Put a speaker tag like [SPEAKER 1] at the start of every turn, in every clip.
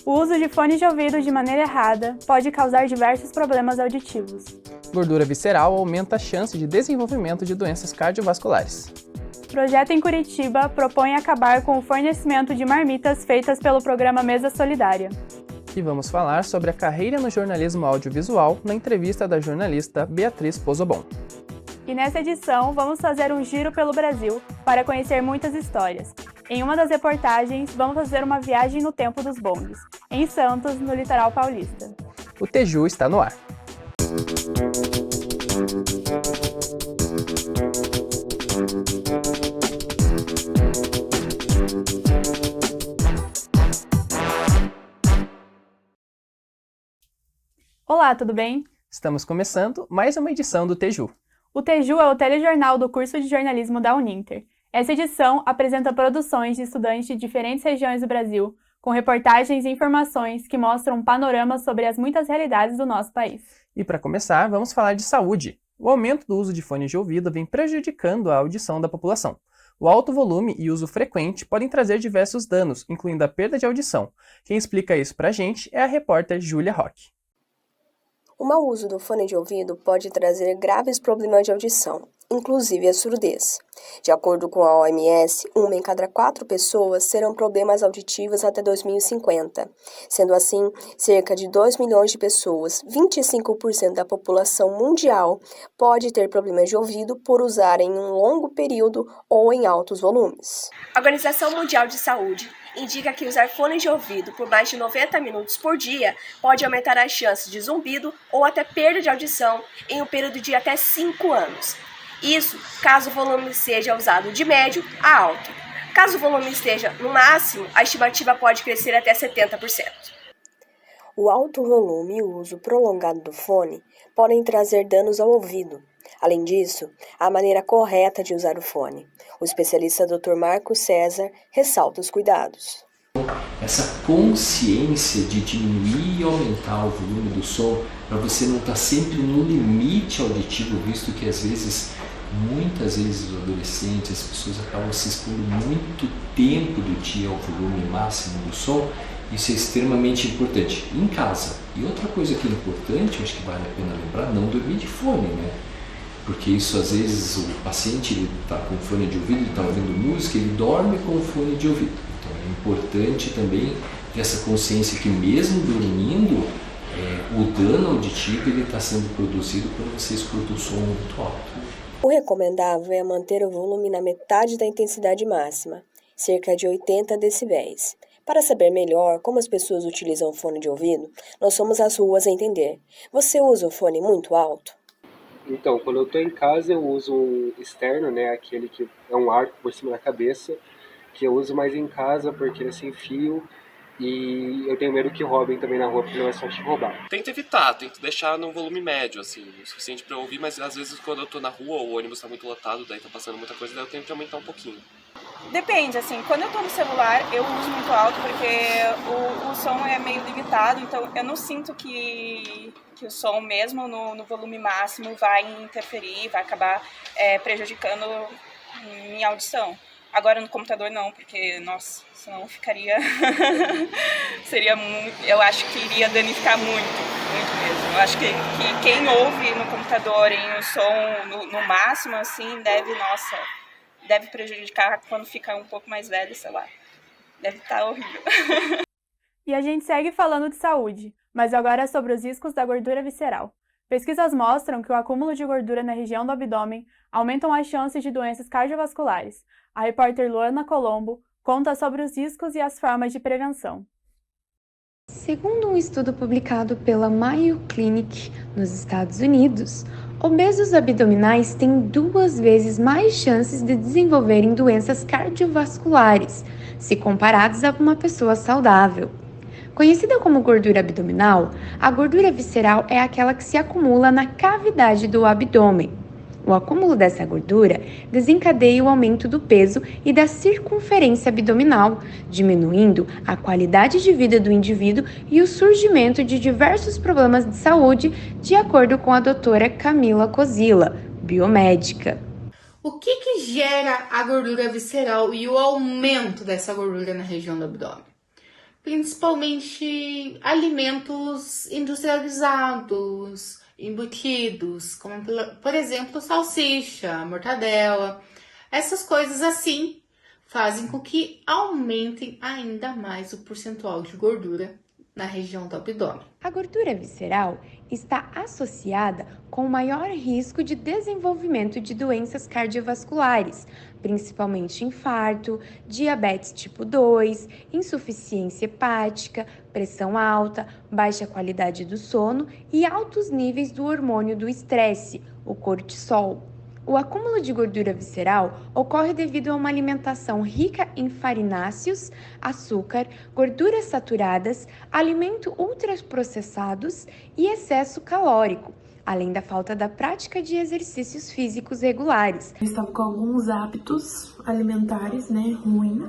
[SPEAKER 1] O uso de fones de ouvido de maneira errada pode causar diversos problemas auditivos.
[SPEAKER 2] Gordura visceral aumenta a chance de desenvolvimento de doenças cardiovasculares.
[SPEAKER 1] Projeto em Curitiba propõe acabar com o fornecimento de marmitas feitas pelo programa Mesa Solidária.
[SPEAKER 2] E vamos falar sobre a carreira no jornalismo audiovisual na entrevista da jornalista Beatriz Pozobon.
[SPEAKER 1] E nessa edição, vamos fazer um giro pelo Brasil para conhecer muitas histórias. Em uma das reportagens, vamos fazer uma viagem no tempo dos bondes, em Santos, no litoral paulista.
[SPEAKER 2] O Teju está no ar.
[SPEAKER 1] Olá, tudo bem?
[SPEAKER 2] Estamos começando mais uma edição do Teju.
[SPEAKER 1] O Teju é o telejornal do curso de jornalismo da Uninter. Essa edição apresenta produções de estudantes de diferentes regiões do Brasil, com reportagens e informações que mostram um panorama sobre as muitas realidades do nosso país.
[SPEAKER 2] E para começar, vamos falar de saúde. O aumento do uso de fones de ouvido vem prejudicando a audição da população. O alto volume e uso frequente podem trazer diversos danos, incluindo a perda de audição. Quem explica isso pra gente é a repórter Júlia Roque.
[SPEAKER 3] O mau uso do fone de ouvido pode trazer graves problemas de audição, inclusive a surdez. De acordo com a OMS, 1 em cada 4 pessoas terão problemas auditivos até 2050. Sendo assim, cerca de 2 milhões de pessoas, 25% da população mundial, pode ter problemas de ouvido por usarem em um longo período ou em altos volumes. A Organização Mundial de Saúde indica que usar fones de ouvido por mais de 90 minutos por dia pode aumentar as chances de zumbido ou até perda de audição em um período de até 5 anos. Isso caso o volume seja usado de médio a alto. Caso o volume esteja no máximo, a estimativa pode crescer até 70%. O alto volume e o uso prolongado do fone podem trazer danos ao ouvido. Além disso, há a maneira correta de usar o fone. O especialista Dr. Marcos César ressalta os cuidados.
[SPEAKER 4] Essa consciência de diminuir e aumentar o volume do som para você não estar sempre no limite auditivo, visto que muitas vezes os adolescentes, as pessoas acabam se expondo muito tempo do dia ao volume máximo do som. Isso é extremamente importante em casa. E outra coisa que é importante, acho que vale a pena lembrar, não dormir de fone, né? Porque isso, às vezes, o paciente está com fone de ouvido, ele está ouvindo música, ele dorme com fone de ouvido. Então é importante também ter essa consciência que mesmo dormindo, o dano auditivo está sendo produzido quando você escuta o som muito alto.
[SPEAKER 3] O recomendável é manter o volume na metade da intensidade máxima, cerca de 80 decibéis. Para saber melhor como as pessoas utilizam o fone de ouvido, nós fomos às ruas entender. Você usa o fone muito alto?
[SPEAKER 5] Então, quando eu estou em casa, eu uso um externo, né, aquele que é um arco por cima da cabeça, que eu uso mais em casa porque ele é sem fio e eu tenho medo que roubem também na rua, porque não é só te roubar.
[SPEAKER 6] Tento evitar, tento deixar num volume médio, assim, o suficiente para eu ouvir, mas às vezes quando eu tô na rua, o ônibus tá muito lotado, daí tá passando muita coisa, daí eu tenho que aumentar um pouquinho.
[SPEAKER 7] Depende, assim, quando eu tô no celular, eu uso muito alto porque o som é meio limitado, então eu não sinto que o som mesmo no volume máximo vai interferir, vai acabar prejudicando minha audição. Agora no computador não, porque, nossa, senão ficaria... seria muito... Eu acho que iria danificar muito mesmo. Eu acho que quem ouve no computador em um som no máximo, assim, deve prejudicar quando ficar um pouco mais velho, sei lá. Deve estar horrível.
[SPEAKER 1] E a gente segue falando de saúde, mas agora é sobre os riscos da gordura visceral. Pesquisas mostram que o acúmulo de gordura na região do abdômen aumentam as chances de doenças cardiovasculares. A repórter Luana Colombo conta sobre os riscos e as formas de prevenção.
[SPEAKER 8] Segundo um estudo publicado pela Mayo Clinic nos Estados Unidos, obesos abdominais têm 2 vezes mais chances de desenvolverem doenças cardiovasculares, se comparados a uma pessoa saudável. Conhecida como gordura abdominal, a gordura visceral é aquela que se acumula na cavidade do abdômen. O acúmulo dessa gordura desencadeia o aumento do peso e da circunferência abdominal, diminuindo a qualidade de vida do indivíduo e o surgimento de diversos problemas de saúde, de acordo com a doutora Camila Cozilla, biomédica.
[SPEAKER 9] O que gera a gordura visceral e o aumento dessa gordura na região do abdômen? principalmente alimentos industrializados, embutidos, como por exemplo salsicha, mortadela. Essas coisas assim fazem com que aumentem ainda mais o percentual de gordura na região do abdômen.
[SPEAKER 8] A gordura visceral está associada com maior risco de desenvolvimento de doenças cardiovasculares, principalmente infarto, diabetes tipo 2, insuficiência hepática, pressão alta, baixa qualidade do sono e altos níveis do hormônio do estresse, o cortisol. O acúmulo de gordura visceral ocorre devido a uma alimentação rica em farináceos, açúcar, gorduras saturadas, alimentos ultraprocessados e excesso calórico, além da falta da prática de exercícios físicos regulares.
[SPEAKER 10] Eu estava com alguns hábitos alimentares, ruins,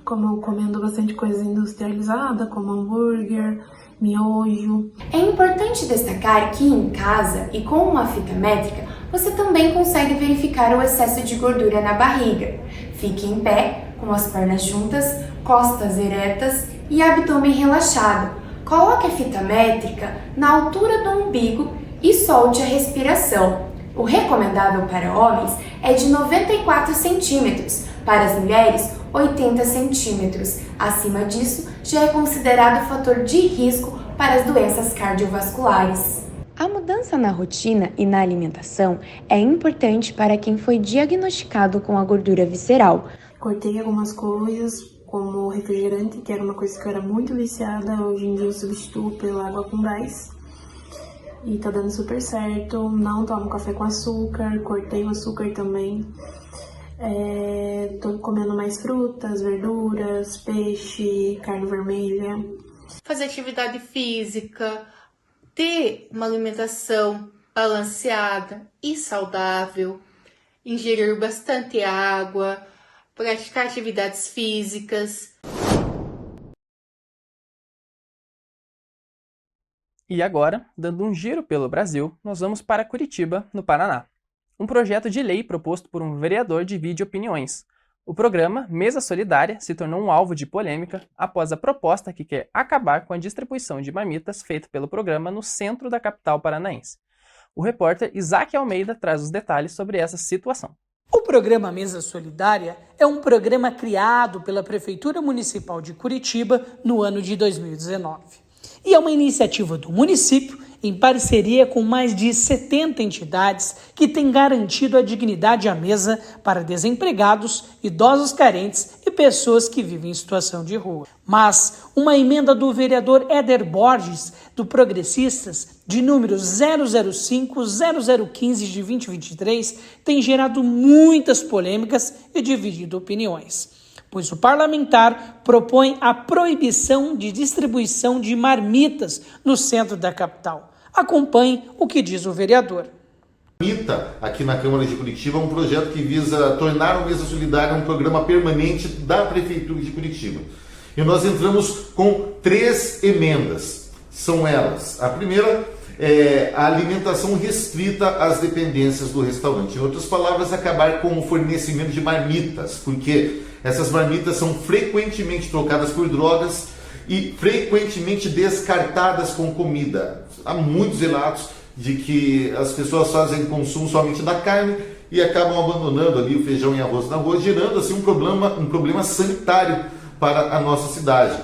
[SPEAKER 10] como comendo bastante coisa industrializada, como hambúrguer, miojo.
[SPEAKER 8] É importante destacar que em casa e com uma fita métrica, você também consegue verificar o excesso de gordura na barriga. Fique em pé, com as pernas juntas, costas eretas e abdômen relaxado. Coloque a fita métrica na altura do umbigo e solte a respiração. O recomendável para homens é de 94 centímetros, para as mulheres 80 centímetros. Acima disso, já é considerado fator de risco para as doenças cardiovasculares. A mudança na rotina e na alimentação é importante para quem foi diagnosticado com a gordura visceral.
[SPEAKER 10] Cortei algumas coisas, como refrigerante, que era uma coisa que eu era muito viciada. Hoje em dia eu substituo pela água com gás. E tá dando super certo. Não tomo café com açúcar, cortei o açúcar também. Tô comendo mais frutas, verduras, peixe, carne vermelha.
[SPEAKER 9] Fazer atividade física, ter uma alimentação balanceada e saudável, ingerir bastante água, praticar atividades físicas.
[SPEAKER 2] E agora, dando um giro pelo Brasil, nós vamos para Curitiba, no Paraná. Um projeto de lei proposto por um vereador divide opiniões. O programa Mesa Solidária se tornou um alvo de polêmica após a proposta que quer acabar com a distribuição de marmitas feita pelo programa no centro da capital paranaense. O repórter Isaac Almeida traz os detalhes sobre essa situação.
[SPEAKER 11] O programa Mesa Solidária é um programa criado pela Prefeitura Municipal de Curitiba no ano de 2019. E é uma iniciativa do município em parceria com mais de 70 entidades que tem garantido a dignidade à mesa para desempregados, idosos carentes e pessoas que vivem em situação de rua. Mas uma emenda do vereador Éder Borges, do Progressistas, de número 005-0015 de 2023, tem gerado muitas polêmicas e dividido opiniões, pois o parlamentar propõe a proibição de distribuição de marmitas no centro da capital. Acompanhe o que diz o vereador.
[SPEAKER 12] Marmita, aqui na Câmara de Curitiba, é um projeto que visa tornar o Mesa Solidária um programa permanente da Prefeitura de Curitiba. E nós entramos com 3 emendas. São elas: a primeira é a alimentação restrita às dependências do restaurante. Em outras palavras, acabar com o fornecimento de marmitas, porque essas marmitas são frequentemente trocadas por drogas e frequentemente descartadas com comida. Há muitos relatos de que as pessoas fazem consumo somente da carne e acabam abandonando ali o feijão e arroz na rua, gerando assim um problema sanitário para a nossa cidade.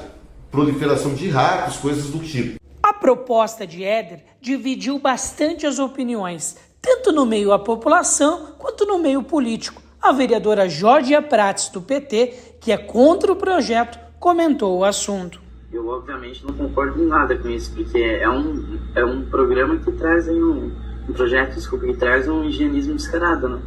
[SPEAKER 12] Proliferação de ratos, coisas do tipo.
[SPEAKER 11] A proposta de Éder dividiu bastante as opiniões, tanto no meio da população quanto no meio político. A vereadora Georgia Prates, do PT, que é contra o projeto, comentou o assunto.
[SPEAKER 13] Eu, obviamente, não concordo em nada com isso, porque é um programa que traz um projeto, que traz um higienismo descarado, né?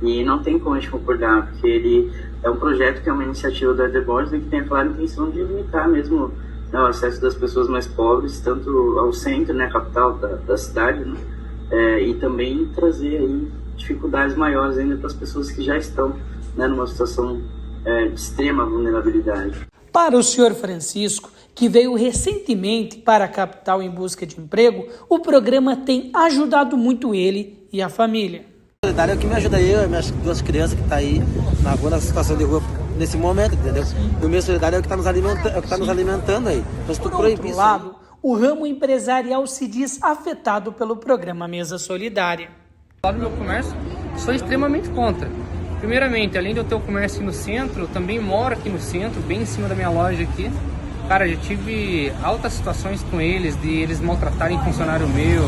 [SPEAKER 13] E não tem como a gente concordar, porque ele é um projeto que é uma iniciativa do Éder Borges e que tem a clara intenção de limitar mesmo, né, o acesso das pessoas mais pobres, tanto ao centro, né, capital da cidade, né? E também trazer aí dificuldades maiores ainda para as pessoas que já estão, né, numa situação de extrema vulnerabilidade.
[SPEAKER 11] Para o senhor Francisco, que veio recentemente para a capital em busca de emprego, o programa tem ajudado muito ele e a família.
[SPEAKER 14] O que me ajuda aí, minhas 2 crianças que estão aí na rua, na situação de rua, nesse momento, entendeu? E o Mesa Solidária é o que está nos alimentando aí. Mas
[SPEAKER 11] Por outro lado, o ramo empresarial se diz afetado pelo programa Mesa Solidária.
[SPEAKER 15] Lá no meu comércio, sou extremamente contra. Primeiramente, além de eu ter o comércio aqui no centro, eu também moro aqui no centro, bem em cima da minha loja aqui. Cara, já tive altas situações com eles, de eles maltratarem funcionário meu.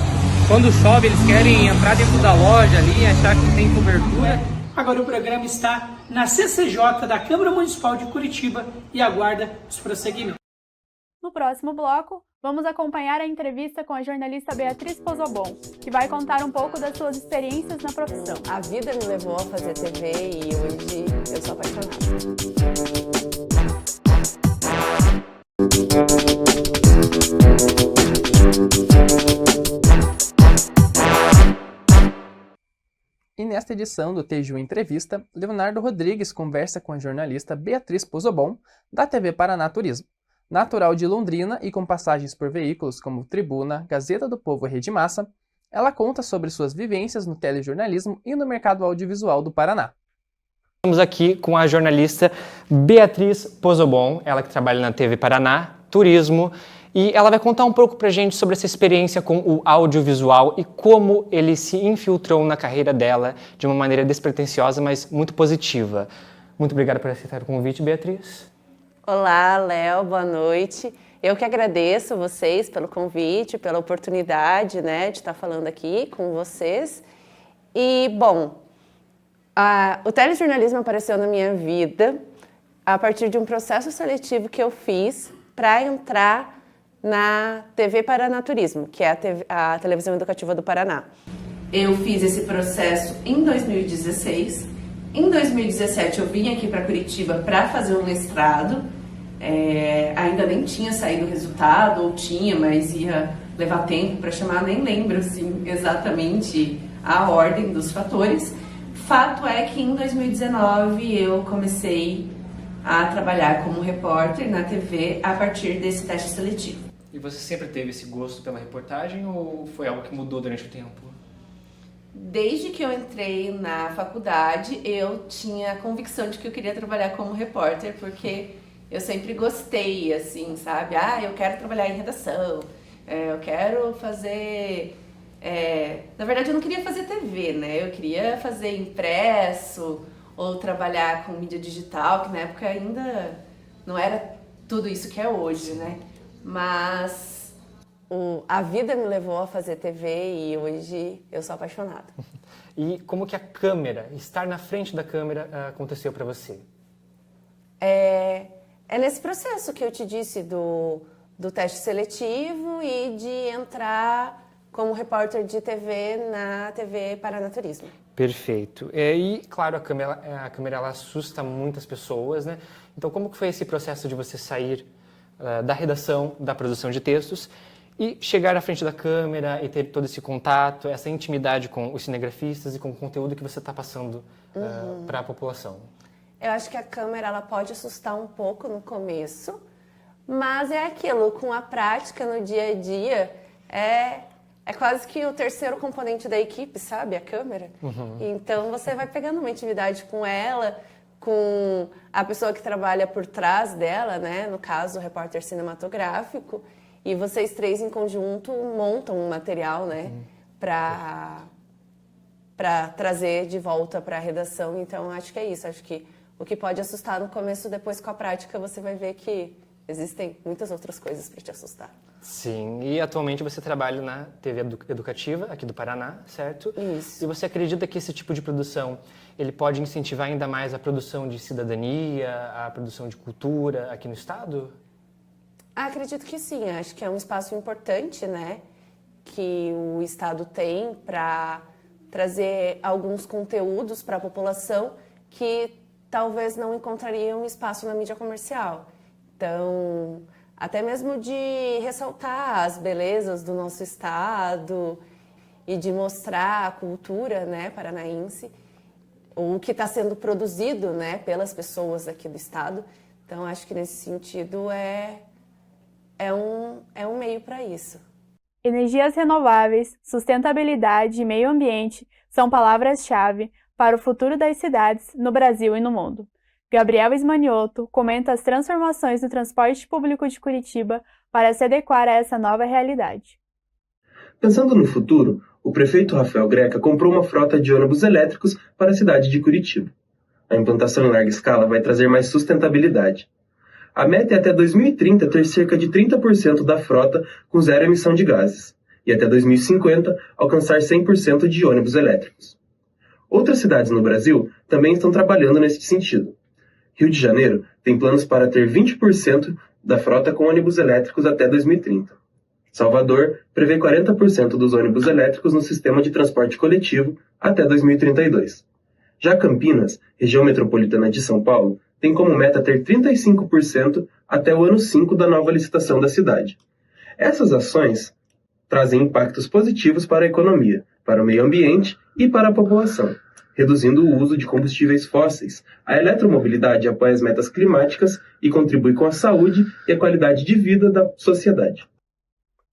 [SPEAKER 15] Quando chove, eles querem entrar dentro da loja ali, achar que tem cobertura.
[SPEAKER 11] Agora o programa está na CCJ da Câmara Municipal de Curitiba e aguarda os prosseguimentos.
[SPEAKER 1] No próximo bloco, vamos acompanhar a entrevista com a jornalista Beatriz Pozobon, que vai contar um pouco das suas experiências na profissão.
[SPEAKER 16] A vida me levou a fazer TV e hoje eu sou apaixonada.
[SPEAKER 2] E nesta edição do Teju Entrevista, Leonardo Rodrigues conversa com a jornalista Beatriz Pozobon, da TV Paraná Turismo. Natural de Londrina e com passagens por veículos como Tribuna, Gazeta do Povo e Rede Massa, ela conta sobre suas vivências no telejornalismo e no mercado audiovisual do Paraná.
[SPEAKER 17] Estamos aqui com a jornalista Beatriz Pozobon, ela que trabalha na TV Paraná Turismo, e ela vai contar um pouco pra gente sobre essa experiência com o audiovisual e como ele se infiltrou na carreira dela de uma maneira despretensiosa, mas muito positiva. Muito obrigado por aceitar o convite, Beatriz.
[SPEAKER 16] Olá, Léo, boa noite. Eu que agradeço vocês pelo convite, pela oportunidade, né, de estar falando aqui com vocês. E, bom, o telejornalismo apareceu na minha vida a partir de um processo seletivo que eu fiz para entrar na TV Paraná Turismo, que é a televisão educativa do Paraná. Eu fiz esse processo em 2016. Em 2017 eu vim aqui para Curitiba para fazer um mestrado. Ainda nem tinha saído o resultado, ou tinha, mas ia levar tempo para chamar, nem lembro assim, exatamente a ordem dos fatores. Fato é que em 2019 eu comecei a trabalhar como repórter na TV a partir desse teste seletivo.
[SPEAKER 17] E você sempre teve esse gosto pela reportagem ou foi algo que mudou durante o tempo?
[SPEAKER 16] Desde que eu entrei na faculdade, eu tinha a convicção de que eu queria trabalhar como repórter, porque eu sempre gostei, assim, sabe? Eu quero trabalhar em redação, eu quero fazer... Na verdade, eu não queria fazer TV, né? Eu queria fazer impresso ou trabalhar com mídia digital, que na época ainda não era tudo isso que é hoje, né? Mas a vida me levou a fazer TV e hoje eu sou apaixonada.
[SPEAKER 17] E como que a câmera, estar na frente da câmera, aconteceu para você?
[SPEAKER 16] É nesse processo que eu te disse do teste seletivo e de entrar como repórter de TV na TV Paraná Turismo.
[SPEAKER 17] Perfeito. E, claro, a câmera ela assusta muitas pessoas, né? Então, como que foi esse processo de você sair da redação, da produção de textos e chegar à frente da câmera e ter todo esse contato, essa intimidade com os cinegrafistas e com o conteúdo que você está passando para a população?
[SPEAKER 16] Eu acho que a câmera ela pode assustar um pouco no começo, mas é aquilo, com a prática no dia a dia, é quase que o terceiro componente da equipe, sabe? A câmera. Então você vai pegando uma intimidade com ela, com a pessoa que trabalha por trás dela, né? No caso, o repórter cinematográfico, e vocês três em conjunto montam um material, né? Para trazer de volta para a redação. Então acho que é isso, acho que o que pode assustar no começo, depois com a prática você vai ver que existem muitas outras coisas para te assustar.
[SPEAKER 17] Sim, e atualmente você trabalha na TV educativa aqui do Paraná, certo?
[SPEAKER 16] Isso.
[SPEAKER 17] E você acredita que esse tipo de produção, ele pode incentivar ainda mais a produção de cidadania, a produção de cultura aqui no estado?
[SPEAKER 16] Acredito que sim, acho que é um espaço importante, né, que o estado tem para trazer alguns conteúdos para a população que talvez não encontrariam espaço na mídia comercial. Então, até mesmo de ressaltar as belezas do nosso estado e de mostrar a cultura, né, paranaense, o que está sendo produzido, né, pelas pessoas aqui do estado. Então, acho que nesse sentido é um meio para isso.
[SPEAKER 1] Energias renováveis, sustentabilidade e meio ambiente são palavras-chave para o futuro das cidades no Brasil e no mundo. Gabriel Ismanioto, comenta as transformações no transporte público de Curitiba para se adequar a essa nova realidade.
[SPEAKER 18] Pensando no futuro, o prefeito Rafael Greca comprou uma frota de ônibus elétricos para a cidade de Curitiba. A implantação em larga escala vai trazer mais sustentabilidade. A meta é até 2030 ter cerca de 30% da frota com zero emissão de gases, e até 2050 alcançar 100% de ônibus elétricos. Outras cidades no Brasil também estão trabalhando nesse sentido. Rio de Janeiro tem planos para ter 20% da frota com ônibus elétricos até 2030. Salvador prevê 40% dos ônibus elétricos no sistema de transporte coletivo até 2032. Já Campinas, região metropolitana de São Paulo, tem como meta ter 35% até o ano 5 da nova licitação da cidade. Essas ações trazem impactos positivos para a economia, para o meio ambiente e para a população, reduzindo o uso de combustíveis fósseis. A eletromobilidade apoia as metas climáticas e contribui com a saúde e a qualidade de vida da sociedade.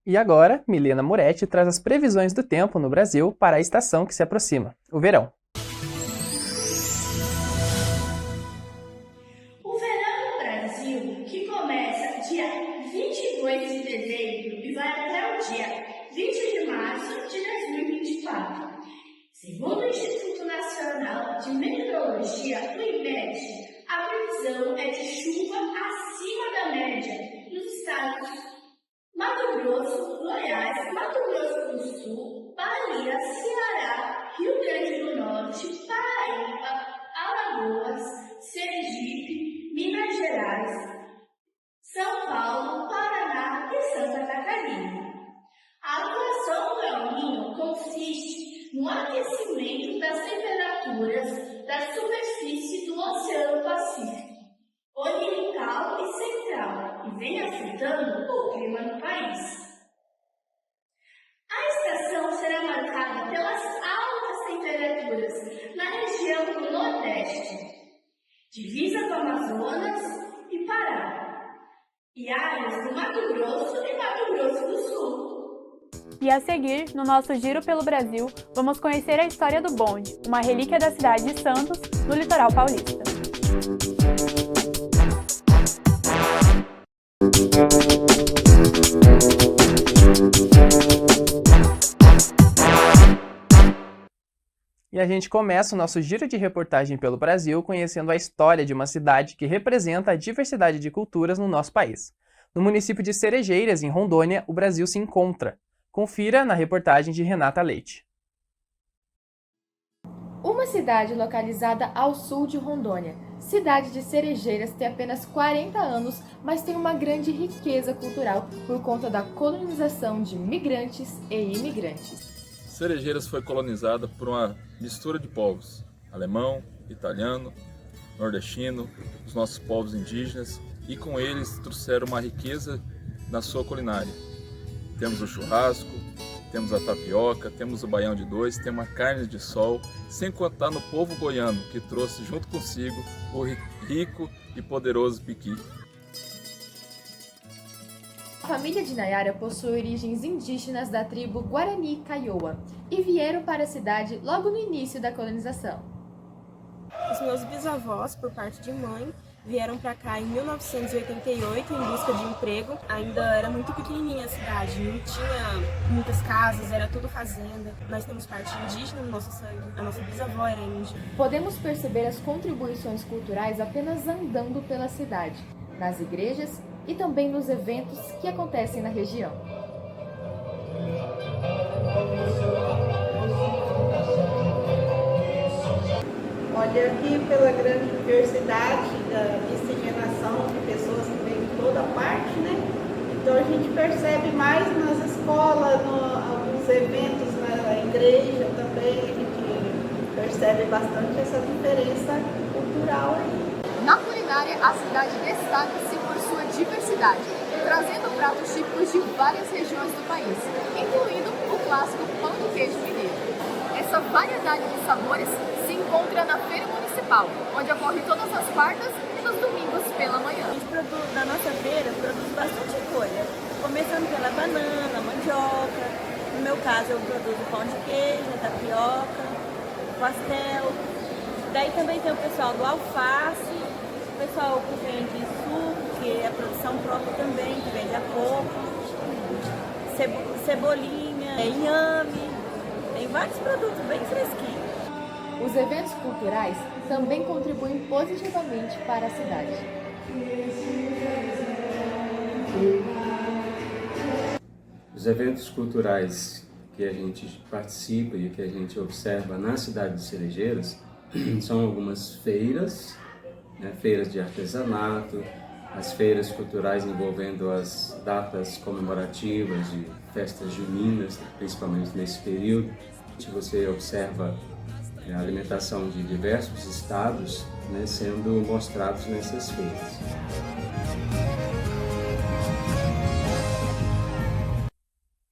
[SPEAKER 2] E agora, Milena Moretti traz as previsões do tempo no Brasil para a estação que se aproxima, o verão.
[SPEAKER 19] O verão no Brasil, que começa dia 22 de dezembro e vai até o dia 20 de março de 2024. Segundo o Instituto Nacional de Meteorologia, o IMET, a previsão é de chuva acima da média nos estados Mato Grosso, Goiás, Mato Grosso do Sul, Bahia, Ceará, Rio Grande do Norte, Paraíba, Alagoas, Sergipe, Minas Gerais, São Paulo, Paraná e Santa Catarina. A atuação do El Niño consiste no aquecimento das temperaturas da superfície do Oceano Pacífico, oriental e central, e vem afetando o clima no país. A estação será marcada pelas altas temperaturas na região do Nordeste, divisa com Amazonas e Pará, e áreas do Mato Grosso e Mato Grosso do Sul.
[SPEAKER 1] E a seguir, no nosso Giro pelo Brasil, vamos conhecer a história do bonde, uma relíquia da cidade de Santos, no litoral paulista.
[SPEAKER 2] E a gente começa o nosso giro de reportagem pelo Brasil conhecendo a história de uma cidade que representa a diversidade de culturas no nosso país. No município de Cerejeiras, em Rondônia, o Brasil se encontra. Confira na reportagem de Renata Leite.
[SPEAKER 20] Uma cidade localizada ao sul de Rondônia, cidade de Cerejeiras tem apenas 40 anos, mas tem uma grande riqueza cultural por conta da colonização de migrantes e imigrantes.
[SPEAKER 21] Cerejeiras foi colonizada por uma mistura de povos, alemão, italiano, nordestino, os nossos povos indígenas, e com eles trouxeram uma riqueza na sua culinária. Temos o churrasco, temos a tapioca, temos o baião de dois, temos a carne de sol, sem contar no povo goiano, que trouxe junto consigo o rico e poderoso piqui.
[SPEAKER 20] A família de Nayara possui origens indígenas da tribo Guarani Kaiowá e vieram para a cidade logo no início da colonização.
[SPEAKER 10] Os meus bisavós, por parte de mãe, vieram para cá em 1988 em busca de emprego. Ainda era muito pequenininha a cidade, não tinha muitas casas, era tudo fazenda. Nós temos parte indígena no nosso sangue, a nossa bisavó era índia.
[SPEAKER 20] Podemos perceber as contribuições culturais apenas andando pela cidade, nas igrejas e também nos eventos que acontecem na região.
[SPEAKER 22] Olha, aqui pela grande diversidade da miscigenação de pessoas que vêm de toda parte, né? Então a gente percebe mais nas escolas, alguns eventos na igreja também, a gente percebe bastante essa diferença cultural aí.
[SPEAKER 20] Na culinária, a cidade destaca-se por sua diversidade, trazendo pratos típicos de várias regiões do país, incluindo o clássico pão de queijo mineiro. Essa variedade de sabores se encontra na Feira Municipal, onde ocorre todas as quartas e nos domingos pela manhã.
[SPEAKER 10] A gente produz, na nossa feira, produz bastante coisa, começando pela banana, mandioca. No meu caso, eu produzo pão de queijo, tapioca, pastel. Daí também tem o pessoal do alface,
[SPEAKER 3] O pessoal que vende suco, que é produção própria também, que vende a coco, cebolinha, inhame, tem vários produtos bem fresquinhos.
[SPEAKER 20] Os eventos culturais também contribuem positivamente para a cidade.
[SPEAKER 4] Os eventos culturais que a gente participa e que a gente observa na cidade de Cerejeiras são algumas feiras, né, feiras de artesanato, as feiras culturais envolvendo as datas comemorativas de festas juninas, principalmente nesse período. Você observa a alimentação de diversos estados, né, sendo mostrados nessas feiras.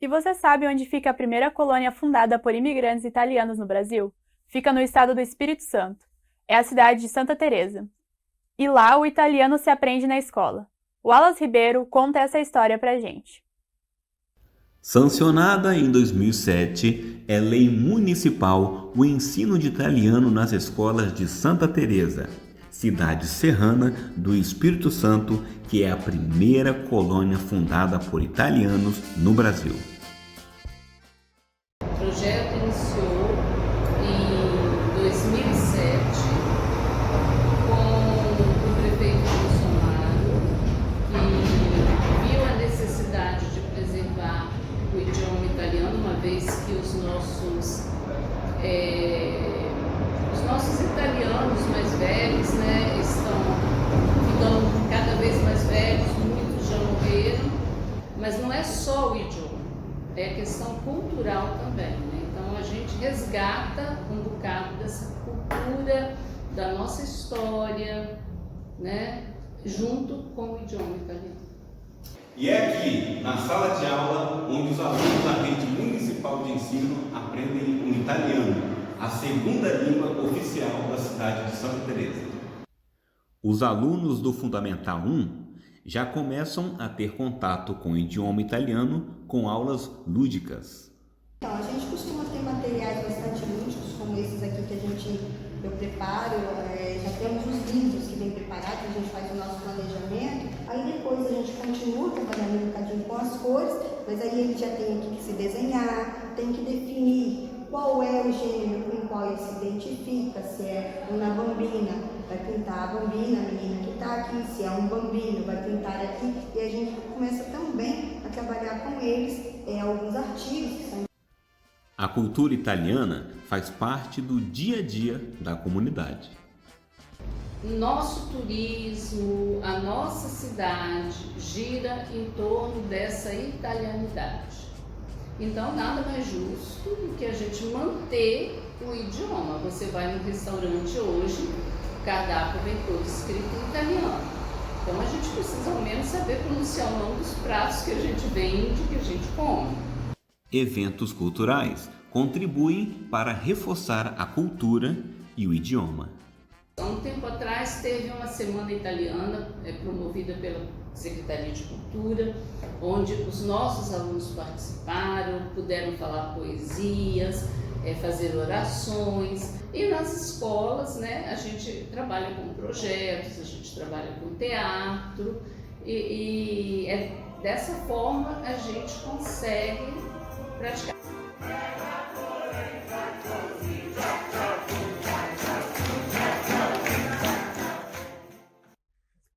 [SPEAKER 1] E você sabe onde fica a primeira colônia fundada por imigrantes italianos no Brasil? Fica no estado do Espírito Santo. É a cidade de Santa Teresa. E lá o italiano se aprende na escola. O Wallace Ribeiro conta essa história pra gente.
[SPEAKER 23] Sancionada em 2007, é lei municipal o ensino de italiano nas escolas de Santa Teresa, cidade serrana do Espírito Santo, que é a primeira colônia fundada por italianos no Brasil.
[SPEAKER 24] O projeto iniciou em 2007 com o prefeito Bolsonaro, que viu a necessidade de preservar o idioma italiano, uma vez que os nossos italianos mais velhos, né, estão ficando cada vez mais velhos, muitos já morreram, mas não é só o idioma, é questão cultural também, né? Então a gente resgata um bocado dessa cultura, da nossa história, né, junto com o idioma italiano.
[SPEAKER 23] E é aqui, na sala de aula, onde os alunos da rede municipal de ensino aprendem o italiano, a segunda língua oficial da cidade de Santa Teresa. Os alunos do Fundamental 1 já começam a ter contato com o idioma italiano com aulas lúdicas.
[SPEAKER 25] Então, a gente costuma ter materiais bastante lúdicos, como esses aqui que eu preparo, já temos os livros que vem preparados, a gente faz o nosso planejamento, aí depois a gente continua trabalhando um bocadinho com as cores, mas aí ele já tem aqui que se desenhar, tem que definir qual é o gênero com o qual ele se identifica, se é uma bambina, vai pintar a bambina, a menina que está aqui, se é um bambino, vai pintar aqui, e a gente começa também a trabalhar com eles alguns artigos que são.
[SPEAKER 23] A cultura italiana faz parte do dia a dia da comunidade.
[SPEAKER 24] Nosso turismo, a nossa cidade gira em torno dessa italianidade. Então, nada mais justo do que a gente manter o idioma. Você vai no restaurante hoje, o cardápio vem todo escrito em italiano. Então, a gente precisa ao menos saber pronunciar o nome dos pratos que a gente vende, que a gente come.
[SPEAKER 23] Eventos culturais contribuem para reforçar a cultura e o idioma.
[SPEAKER 24] Há um tempo atrás teve uma semana italiana promovida pela Secretaria de Cultura, onde os nossos alunos participaram, puderam falar poesias, fazer orações. E nas escolas, né, a gente trabalha com projetos, a gente trabalha com teatro e dessa forma a gente consegue praticar.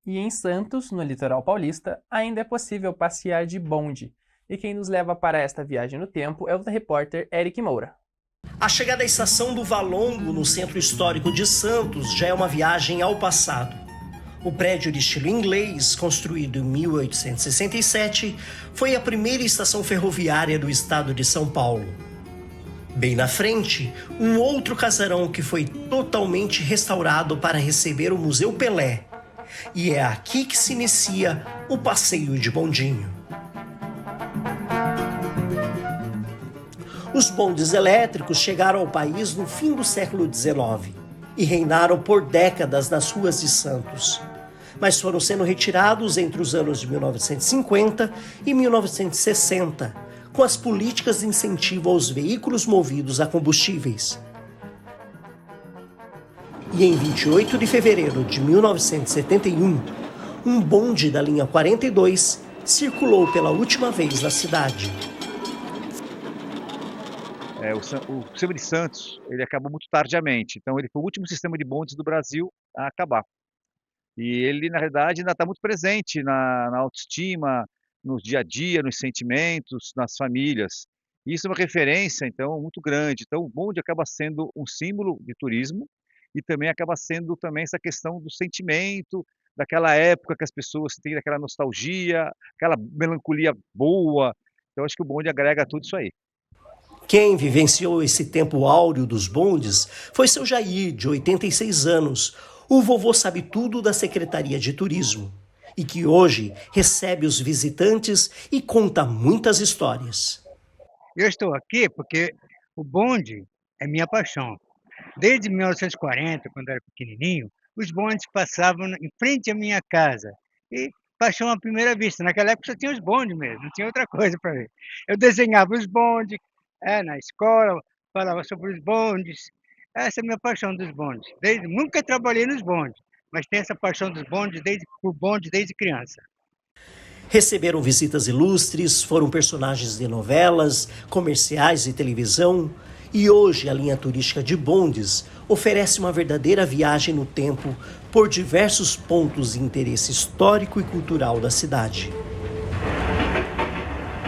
[SPEAKER 2] E em Santos, no litoral paulista, ainda é possível passear de bonde. E quem nos leva para esta viagem no tempo é o repórter Eric Moura.
[SPEAKER 26] A chegada à estação do Valongo, no centro histórico de Santos, já é uma viagem ao passado. O prédio de estilo inglês, construído em 1867, foi a primeira estação ferroviária do estado de São Paulo. Bem na frente, um outro casarão que foi totalmente restaurado para receber o Museu Pelé. E é aqui que se inicia o passeio de bondinho. Os bondes elétricos chegaram ao país no fim do século XIX e reinaram por décadas nas ruas de Santos. Mas foram sendo retirados entre os anos de 1950 e 1960, com as políticas de incentivo aos veículos movidos a combustíveis. E em 28 de fevereiro de 1971, um bonde da linha 42 circulou pela última vez na cidade.
[SPEAKER 5] O sistema de Santos, ele acabou muito tardiamente, então ele foi o último sistema de bondes do Brasil a acabar. E ele, na realidade, ainda está muito presente na autoestima, no dia a dia, nos sentimentos, nas famílias. E isso é uma referência, então, muito grande. Então, o bonde acaba sendo um símbolo de turismo e também acaba sendo também essa questão do sentimento, daquela época que as pessoas têm aquela nostalgia, aquela melancolia boa. Então, acho que o bonde agrega tudo isso aí.
[SPEAKER 26] Quem vivenciou esse tempo áureo dos bondes foi seu Jair, de 86 anos, o vovô sabe-tudo da Secretaria de Turismo, e que hoje recebe os visitantes e conta muitas histórias.
[SPEAKER 6] Eu estou aqui porque o bonde é minha paixão. Desde 1940, quando eu era pequenininho, os bondes passavam em frente à minha casa. E paixão à primeira vista. Naquela época só tinha os bondes mesmo, não tinha outra coisa para ver. Eu desenhava os bondes na escola, falava sobre os bondes. Essa é a minha paixão dos bondes. Nunca trabalhei nos bondes, mas tenho essa paixão dos bondes por bonde desde criança.
[SPEAKER 26] Receberam visitas ilustres, foram personagens de novelas, comerciais e televisão. E hoje a linha turística de bondes oferece uma verdadeira viagem no tempo por diversos pontos de interesse histórico e cultural da cidade.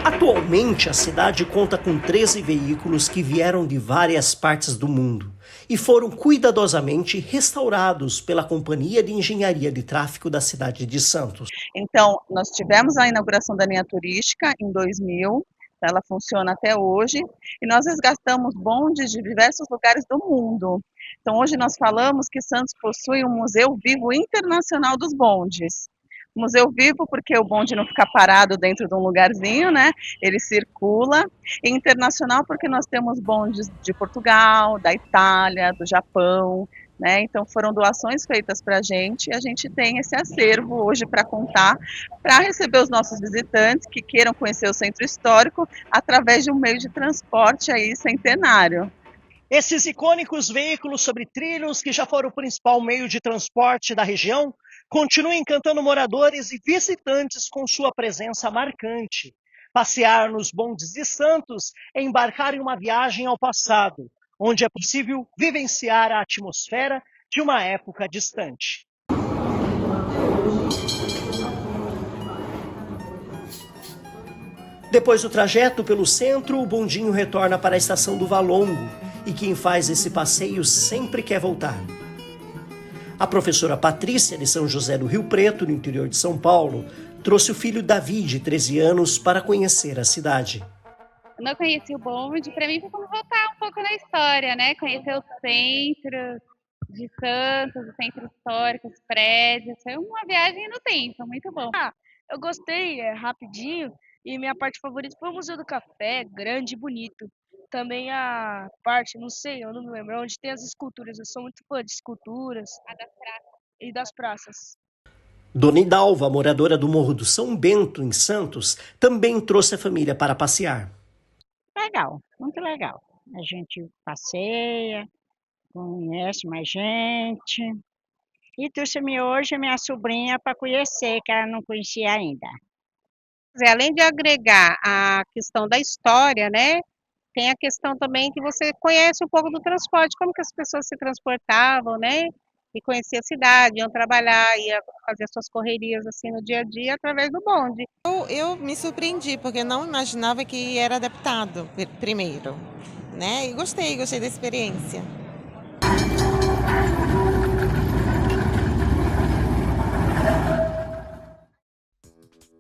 [SPEAKER 26] Atualmente, a cidade conta com 13 veículos que vieram de várias partes do mundo e foram cuidadosamente restaurados pela Companhia de Engenharia de Tráfego da cidade de Santos.
[SPEAKER 7] Então, nós tivemos a inauguração da linha turística em 2000, ela funciona até hoje, e nós resgatamos bondes de diversos lugares do mundo. Então, hoje nós falamos que Santos possui um museu vivo internacional dos bondes. Museu vivo porque o bonde não fica parado dentro de um lugarzinho, né? Ele circula. E internacional porque nós temos bondes de Portugal, da Itália, do Japão, né? Então foram doações feitas para a gente e a gente tem esse acervo hoje para contar, para receber os nossos visitantes que queiram conhecer o centro histórico através de um meio de transporte aí centenário.
[SPEAKER 26] Esses icônicos veículos sobre trilhos, que já foram o principal meio de transporte da região, continuam encantando moradores e visitantes com sua presença marcante. Passear nos bondes de Santos é embarcar em uma viagem ao passado, onde é possível vivenciar a atmosfera de uma época distante. Depois do trajeto pelo centro, o bondinho retorna para a estação do Valongo, e quem faz esse passeio sempre quer voltar. A professora Patrícia, de São José do Rio Preto, no interior de São Paulo, trouxe o filho Davi, de 13 anos, para conhecer a cidade.
[SPEAKER 8] Eu não conheci o bonde, para mim foi como voltar um pouco na história, né? Conhecer o centro de Santos, o centro histórico, os prédios. Foi uma viagem no tempo, muito bom.
[SPEAKER 9] Eu gostei, é rapidinho, e minha parte favorita foi o Museu do Café, grande e bonito. Também a parte, não sei, eu não me lembro, onde tem as esculturas. Eu sou muito fã de esculturas. E das praças.
[SPEAKER 26] Dona Idalva, moradora do Morro do São Bento, em Santos, também trouxe a família para passear.
[SPEAKER 12] Legal, muito legal. A gente passeia, conhece mais gente. E trouxe-me hoje a minha sobrinha para conhecer, que ela não conhecia ainda.
[SPEAKER 8] Além de agregar a questão da história, né? Tem a questão também que você conhece um pouco do transporte, como que as pessoas se transportavam, né? E conhecer a cidade, iam trabalhar, iam fazer suas correrias assim no dia a dia através do bonde.
[SPEAKER 27] Eu me surpreendi, porque não imaginava que era adaptado primeiro, né? E gostei da experiência.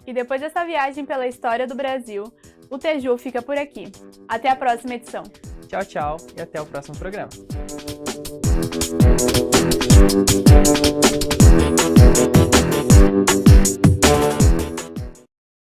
[SPEAKER 1] E depois dessa viagem pela história do Brasil, o Teju fica por aqui. Até a próxima edição.
[SPEAKER 2] Tchau, tchau e até o próximo programa.